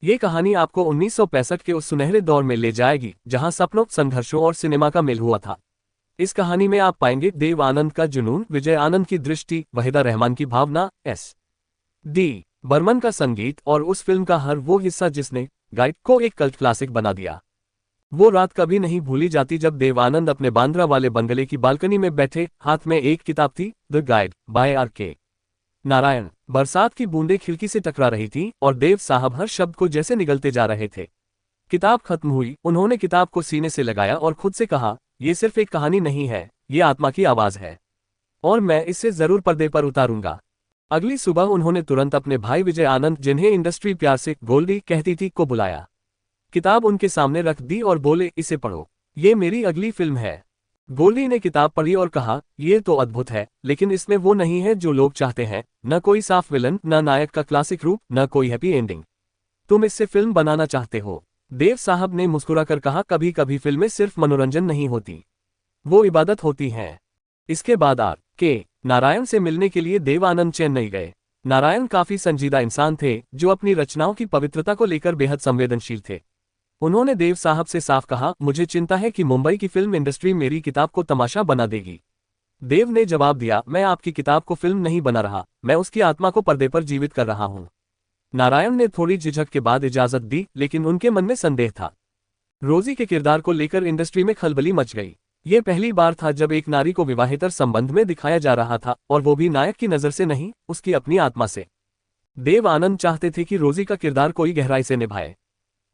ये कहानी आपको 1965 के उस सुनहरे दौर में ले जाएगी जहां सपनों, संघर्षों और सिनेमा का मेल हुआ था। इस कहानी में आप पाएंगे देव आनंद का जुनून, विजय आनंद की दृष्टि, वहीदा रहमान की भावना, S.D. बर्मन का संगीत और उस फिल्म का हर वो हिस्सा जिसने गाइड को एक कल्ट क्लासिक बना दिया। वो रात कभी नहीं भूली जाती जब देव आनंद अपने बांद्रा वाले बंगले की बालकनी में बैठे, हाथ में एक किताब थी, the guide bye R.K. Narayan. बरसात की बूंदें खिड़की से टकरा रही थीं और देव साहब हर शब्द को जैसे निगलते जा रहे थे। किताब खत्म हुई, उन्होंने किताब को सीने से लगाया और खुद से कहा, ये सिर्फ एक कहानी नहीं है, ये आत्मा की आवाज है और मैं इसे जरूर पर्दे पर उतारूंगा। अगली सुबह उन्होंने तुरंत अपने भाई विजय आनंद, जिन्हें इंडस्ट्री प्यार से गोल्डी कहती थी, को बुलाया। किताब उनके सामने रख दी और बोले, इसे पढ़ो, ये मेरी अगली फिल्म है। गोल्डी ने किताब पढ़ी और कहा, यह तो अद्भुत है, लेकिन इसमें वो नहीं है जो लोग चाहते हैं, न कोई साफ विलन, न नायक का क्लासिक रूप, न कोई हैप्पी एंडिंग। तुम इससे फिल्म बनाना चाहते हो? देव साहब ने मुस्कुराकर कहा, कभी कभी फिल्में सिर्फ मनोरंजन नहीं होती, वो इबादत होती हैं। इसके बाद R.K. नारायण से मिलने के लिए देव आनंद चेन्नई गए। नारायण काफी संजीदा इंसान थे जो अपनी रचनाओं की पवित्रता को लेकर बेहद संवेदनशील थे। उन्होंने देव साहब से साफ कहा, मुझे चिंता है कि मुंबई की फिल्म इंडस्ट्री मेरी किताब को तमाशा बना देगी। देव ने जवाब दिया, मैं आपकी किताब को फिल्म नहीं बना रहा, मैं उसकी आत्मा को पर्दे पर जीवित कर रहा हूं। नारायण ने थोड़ी झिझक के बाद इजाजत दी, लेकिन उनके मन में संदेह था। रोजी के किरदार को लेकर इंडस्ट्री में खलबली मच गई। ये पहली बार था जब एक नारी को विवाहेतर संबंध में दिखाया जा रहा था, और वो भी नायक की नजर से नहीं, उसकी अपनी आत्मा से। देव आनंद चाहते थे कि रोजी का किरदार कोई गहराई से निभाए।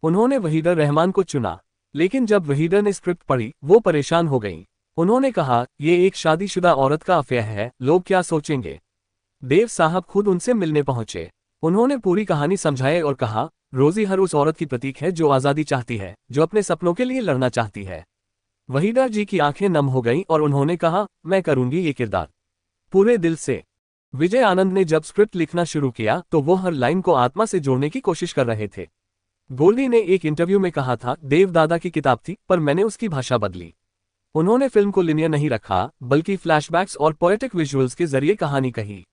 उन्होंने वहीदा रहमान को चुना, लेकिन जब वहीदा ने स्क्रिप्ट पढ़ी, वो परेशान हो गईं। उन्होंने कहा, ये एक शादीशुदा औरत का अफेयर है, लोग क्या सोचेंगे। देव साहब खुद उनसे मिलने पहुंचे। उन्होंने पूरी कहानी समझाई और कहा, रोजी हर उस औरत की प्रतीक है जो आज़ादी चाहती है, जो अपने सपनों के लिए लड़ना चाहती है। वहीदा जी की आंखें नम हो गईं और उन्होंने कहा, मैं करूंगी ये किरदार पूरे दिल से। विजय आनंद ने जब स्क्रिप्ट लिखना शुरू किया तो वो हर लाइन को आत्मा से जोड़ने की कोशिश कर रहे थे। गोल्डी ने एक इंटरव्यू में कहा था, देव दादा की किताब थी, पर मैंने उसकी भाषा बदली। उन्होंने फिल्म को लिनियर नहीं रखा, बल्कि फ्लैशबैक्स और पोएटिक विजुअल्स के जरिए कहानी कही।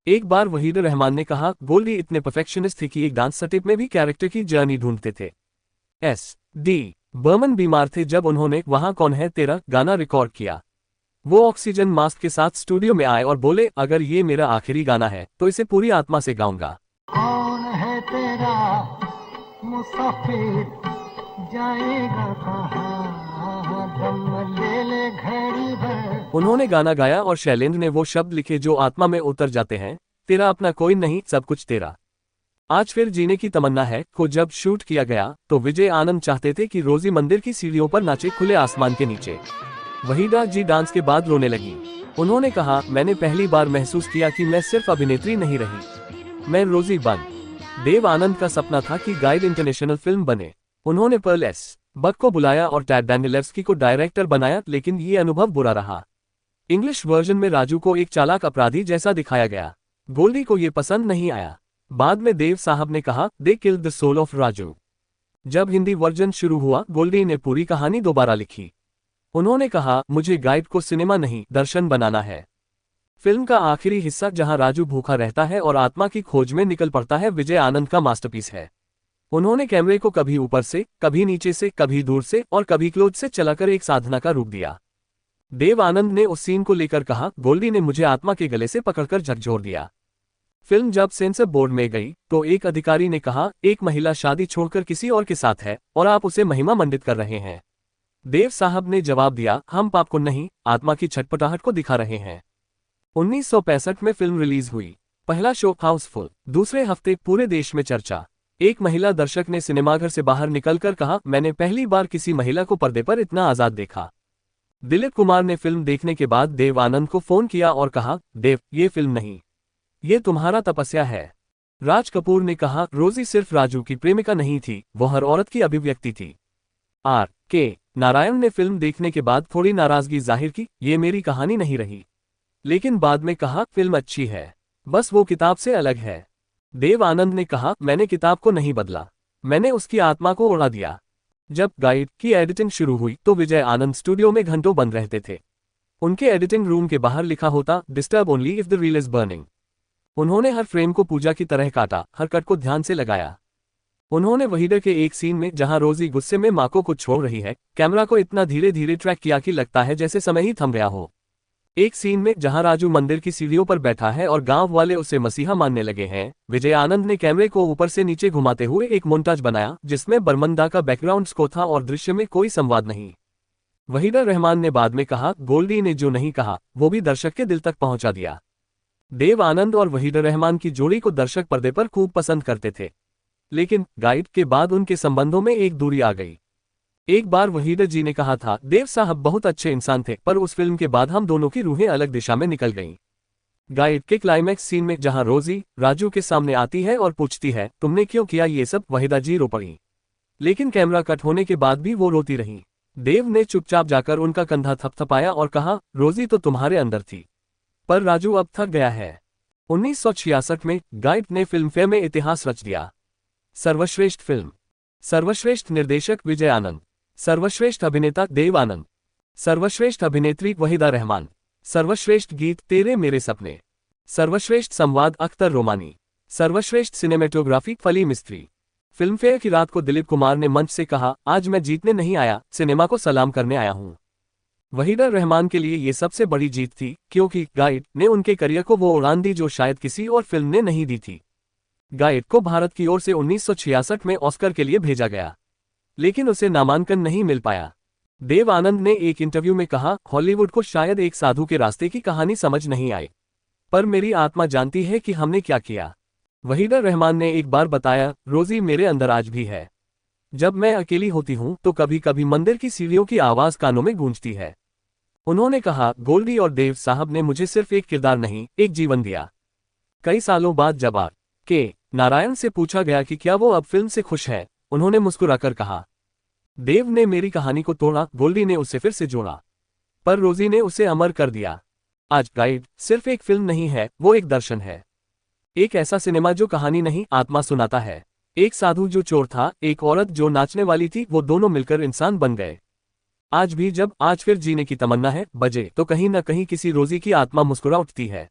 एक बार वहीदा रहमान ने कहा, गोल्डी इतने परफेक्शनिस्ट थे कि एक डांस स्टेप में भी कैरेक्टर की जर्नी ढूंढते थे। S.D. बर्मन बीमार थे जब उन्होंने वहां कौन है तेरा गाना रिकॉर्ड किया। वो ऑक्सीजन मास्क के साथ स्टूडियो में आए और बोले, अगर ये मेरा आखिरी गाना है तो इसे पूरी आत्मा से गाऊंगा। कौन है तेरा मुसाफिर, जाएगा कहाँ, दम ले ले घड़ी भर। उन्होंने गाना गाया और शैलेंद्र ने वो शब्द लिखे जो आत्मा में उतर जाते हैं, तेरा अपना कोई नहीं, सब कुछ तेरा। आज फिर जीने की तमन्ना है को जब शूट किया गया तो विजय आनंद चाहते थे कि रोजी मंदिर की सीढ़ियों पर नाचे, खुले आसमान के नीचे। वहीदा जी डांस के बाद रोने लगी। उन्होंने कहा, मैंने पहली बार महसूस किया कि मैं सिर्फ अभिनेत्री नहीं रही, मैं रोजी बन। देव आनंद का सपना था कि गाइड इंटरनेशनल फिल्म बने। उन्होंने पर्ल एस बक को बुलाया और टैड डैनियलेव्स्की को डायरेक्टर बनाया, लेकिन ये अनुभव बुरा रहा। इंग्लिश वर्जन में राजू को एक चालाक अपराधी जैसा दिखाया गया। गोल्डी को ये पसंद नहीं आया। बाद में देव साहब ने कहा, they killed the soul of Raju. जब हिंदी वर्जन शुरू हुआ, गोल्डी ने पूरी कहानी दोबारा लिखी। उन्होंने कहा, मुझे गाइड को सिनेमा नहीं, दर्शन बनाना है। फिल्म का आखिरी हिस्सा जहां राजू भूखा रहता है और आत्मा की खोज में निकल पड़ता है, विजय आनंद का मास्टरपीस है। उन्होंने कैमरे को कभी ऊपर से, कभी नीचे से, कभी दूर से और कभी क्लोज से चलाकर एक साधना का रूप दिया। देव आनंद ने उस सीन को लेकर कहा, गोल्डी ने मुझे आत्मा के गले से पकड़कर झकझोर दिया। फिल्म जब सेंसर बोर्ड में गई तो एक अधिकारी ने कहा, एक महिला शादी छोड़कर किसी और के साथ है और आप उसे महिमा मंडित कर रहे हैं। देव साहब ने जवाब दिया, हम पाप को नहीं, आत्मा की छटपटाहट को दिखा रहे हैं। 1965 में फिल्म रिलीज हुई। पहला शो हाउसफुल, दूसरे हफ्ते पूरे देश में चर्चा। एक महिला दर्शक ने सिनेमाघर से बाहर निकलकर कहा, मैंने पहली बार किसी महिला को पर्दे पर इतना आजाद देखा। दिलीप कुमार ने फिल्म देखने के बाद देव आनंद को फोन किया और कहा, देव, ये फिल्म नहीं, ये तुम्हारा तपस्या है। राज कपूर ने कहा, रोजी सिर्फ राजू की प्रेमिका नहीं थी, वो हर औरत की अभिव्यक्ति थी। R.K. नारायण ने फिल्म देखने के बाद थोड़ी नाराजगी जाहिर की, ये मेरी कहानी नहीं रही, लेकिन बाद में कहा, फिल्म अच्छी है, बस वो किताब से अलग है। देव आनंद ने कहा, मैंने किताब को नहीं बदला, मैंने उसकी आत्मा को उड़ा दिया। जब गाइड की एडिटिंग शुरू हुई तो विजय आनंद स्टूडियो में घंटों बंद रहते थे। उनके एडिटिंग रूम के बाहर लिखा होता, disturb only if the reel is burning. उन्होंने हर फ्रेम को पूजा की तरह काटा, हर कट को ध्यान से लगाया। उन्होंने वहीदा के एक सीन में जहां रोजी गुस्से में मां को कुछ छोड़ रही है, कैमरा को इतना धीरे धीरे ट्रैक किया कि लगता है जैसे समय ही थम गया हो। एक सीन में जहां राजू मंदिर की सीढ़ियों पर बैठा है और गांव वाले उसे मसीहा मानने लगे हैं, विजय आनंद ने कैमरे को ऊपर से नीचे घुमाते हुए एक मोन्टाज बनाया जिसमें बर्मंदा का बैकग्राउंड स्कोर था और दृश्य में कोई संवाद नहीं। वहीदा रहमान ने बाद में कहा, गोल्डी ने जो नहीं कहा वो भी दर्शक के दिल तक पहुंचा दिया। देव आनंद और वहीदा रहमान की जोड़ी को दर्शक पर्दे पर खूब पसंद करते थे, लेकिन गाइड के बाद उनके संबंधों में एक दूरी आ गई। एक बार वहीदा जी ने कहा था, देव साहब बहुत अच्छे इंसान थे, पर उस फिल्म के बाद हम दोनों की रूहें अलग दिशा में निकल गईं। गाइड के क्लाइमैक्स सीन में जहां रोजी राजू के सामने आती है और पूछती है, तुमने क्यों किया ये सब, वहीदा जी रो पड़ी। लेकिन कैमरा कट होने के बाद भी वो रोती रही। देव ने चुपचाप जाकर उनका कंधा थपथपाया और कहा, रोजी तो तुम्हारे अंदर थी, पर राजू अब थक गया है। 1966 में गाइड ने फिल्मफेयर में इतिहास रच दिया। सर्वश्रेष्ठ फिल्म, सर्वश्रेष्ठ निर्देशक विजय आनंद, सर्वश्रेष्ठ अभिनेता देव आनंद, सर्वश्रेष्ठ अभिनेत्री वहीदा रहमान, सर्वश्रेष्ठ गीत तेरे मेरे सपने, सर्वश्रेष्ठ संवाद अख्तर रोमानी, सर्वश्रेष्ठ सिनेमेटोग्राफी फली मिस्त्री। फिल्मफेयर की रात को दिलीप कुमार ने मंच से कहा, आज मैं जीतने नहीं आया, सिनेमा को सलाम करने आया हूं। वहीदा रहमान के लिए ये सबसे बड़ी जीत थी, क्योंकि गाइड ने उनके करियर को वो उड़ान दी जो शायद किसी और फिल्म ने नहीं दी थी। गाइड को भारत की ओर से 1966 में ऑस्कर के लिए भेजा गया, लेकिन उसे नामांकन नहीं मिल पाया। देव आनंद ने एक इंटरव्यू में कहा, हॉलीवुड को शायद एक साधु के रास्ते की कहानी समझ नहीं आई, पर मेरी आत्मा जानती है कि हमने क्या किया। वहीदा रहमान ने एक बार बताया, रोजी मेरे अंदर आज भी है। जब मैं अकेली होती हूं तो कभी कभी मंदिर की सीढ़ियों की आवाज कानों में गूंजती है। उन्होंने कहा, गोल्डी और देव साहब ने मुझे सिर्फ एक किरदार नहीं, एक जीवन दिया। कई सालों बाद जब के नारायण से पूछा गया कि क्या वो अब फिल्म से खुश है, उन्होंने मुस्कुराकर कहा, देव ने मेरी कहानी को तोड़ा, गोल्डी ने उसे फिर से जोड़ा, पर रोजी ने उसे अमर कर दिया। आज गाइड सिर्फ एक फिल्म नहीं है, वो एक दर्शन है। एक ऐसा सिनेमा जो कहानी नहीं, आत्मा सुनाता है। एक साधु जो चोर था, एक औरत जो नाचने वाली थी, वो दोनों मिलकर इंसान बन गए। आज भी जब आज फिर जीने की तमन्ना है बजे, तो कहीं न कहीं किसी रोजी की आत्मा मुस्कुरा उठती है।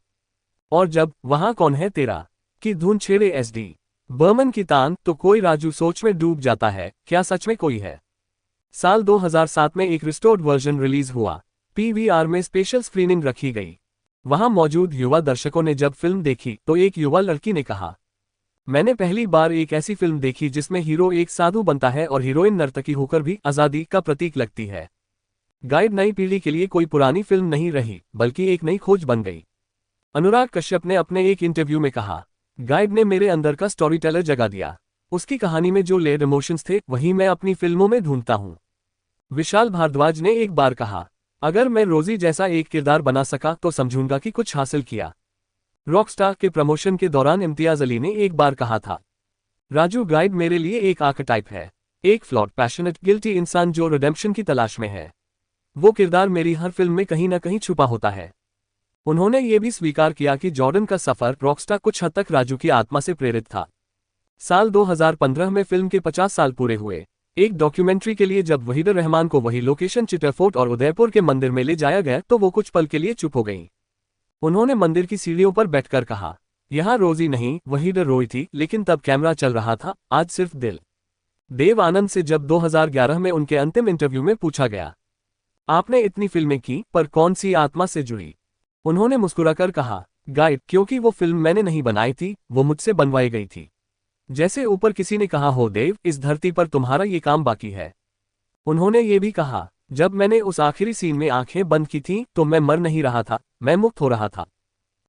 और जब वहां कौन है तेरा की धुन छेड़े SD बर्मन की तान, तो कोई राजू सोच में डूब जाता है, क्या सच में कोई है। साल 2007 में एक रिस्टोर्ड वर्जन रिलीज हुआ। PVR में स्पेशल स्क्रीनिंग रखी गई। वहां मौजूद युवा दर्शकों ने जब फिल्म देखी तो एक युवा लड़की ने कहा, मैंने पहली बार एक ऐसी फिल्म देखी जिसमें हीरो एक साधु बनता है और हीरोइन नर्तकी होकर भी आजादी का प्रतीक लगती है। गाइड नई पीढ़ी के लिए कोई पुरानी फिल्म नहीं रही, बल्कि एक नई खोज बन गई। अनुराग कश्यप ने अपने एक इंटरव्यू में कहा, गाइड ने मेरे अंदर का स्टोरी टेलर जगा दिया। उसकी कहानी में जो लेयर इमोशंस थे, वही मैं अपनी फिल्मों में ढूंढता हूं। विशाल भारद्वाज ने एक बार कहा, अगर मैं रोजी जैसा एक किरदार बना सका तो समझूंगा कि कुछ हासिल किया। रॉकस्टार के प्रमोशन के दौरान इम्तियाज अली ने एक बार कहा था, राजू गाइड मेरे लिए एक आर्केटाइप है, एक फ्लॉट पैशनेट गिल्टी इंसान जो रिडेम्पशन की तलाश में है। वो किरदार मेरी हर फिल्म में कहीं न कहीं छुपा होता है। उन्होंने ये भी स्वीकार किया कि जॉर्डन का सफर रॉकस्टार कुछ हद तक राजू की आत्मा से प्रेरित था। साल 2015 में फिल्म के 50 साल पूरे हुए। एक डॉक्यूमेंट्री के लिए जब वहीदा रहमान को वही लोकेशन चित्रफोर्ट और उदयपुर के मंदिर में ले जाया गया तो वो कुछ पल के लिए चुप हो गईं। उन्होंने मंदिर की सीढ़ियों पर बैठकर कहा, यहां रोजी नहीं वहीदा रोई थी, लेकिन तब कैमरा चल रहा था, आज सिर्फ दिल। देव आनंद से जब 2011 में उनके अंतिम इंटरव्यू में पूछा गया, आपने इतनी फिल्में की, पर कौन सी आत्मा से जुड़ी, उन्होंने मुस्कुराकर कहा, गाइड, क्योंकि वो फिल्म मैंने नहीं बनाई थी, वो मुझसे बनवाई गई थी। जैसे ऊपर किसी ने कहा हो, देव इस धरती पर तुम्हारा ये काम बाकी है। उन्होंने ये भी कहा, जब मैंने उस आखिरी सीन में आंखें बंद की थीं तो मैं मर नहीं रहा था, मैं मुक्त हो रहा था।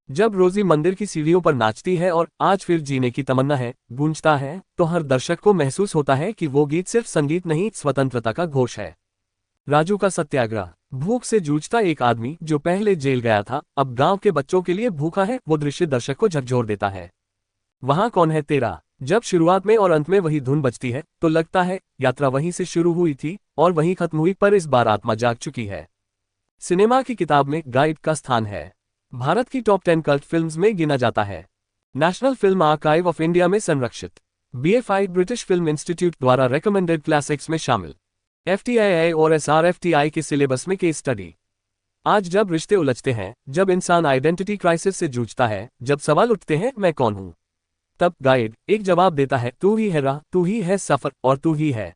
जब रोजी मंदिर की सीढ़ियों पर नाचती है और आज फिर जीने की तमन्ना है गूंजता है, तो हर दर्शक को महसूस होता है कि वो गीत सिर्फ संगीत नहीं, स्वतंत्रता का घोष है। राजू का सत्याग्रह, भूख से जूझता एक आदमी जो पहले जेल गया था, अब गांव के बच्चों के लिए भूखा है, वो दृश्य दर्शक को झकझोर देता है। वहां कौन है तेरा, जब शुरुआत में और अंत में वही धुन बजती है तो लगता है यात्रा वहीं से शुरू हुई थी और वहीं खत्म हुई, पर इस बार आत्मा जाग चुकी है। सिनेमा की किताब में गाइड का स्थान है। भारत की टॉप 10 कल्ट फिल्म्स में गिना जाता है। National film archive of India में संरक्षित, BFI ब्रिटिश फिल्म इंस्टीट्यूट द्वारा रिकमेंडेड क्लासिक्स में शामिल, FTII और SRFTI के सिलेबस में केस स्टडी। आज जब रिश्ते उलझते हैं, जब इंसान आइडेंटिटी क्राइसिस से जूझता है, जब सवाल उठते हैं मैं कौन हूं, तब गाइड एक जवाब देता है, तू ही है राह, तू ही है सफर, और तू ही है।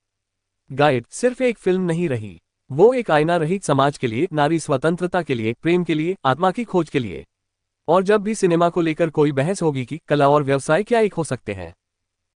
गाइड सिर्फ एक फिल्म नहीं रही, वो एक आईना रही समाज के लिए, नारी स्वतंत्रता के लिए, प्रेम के लिए, आत्मा की खोज के लिए। और जब भी सिनेमा को लेकर कोई बहस होगी कि कला और व्यवसाय क्या एक हो सकते हैं,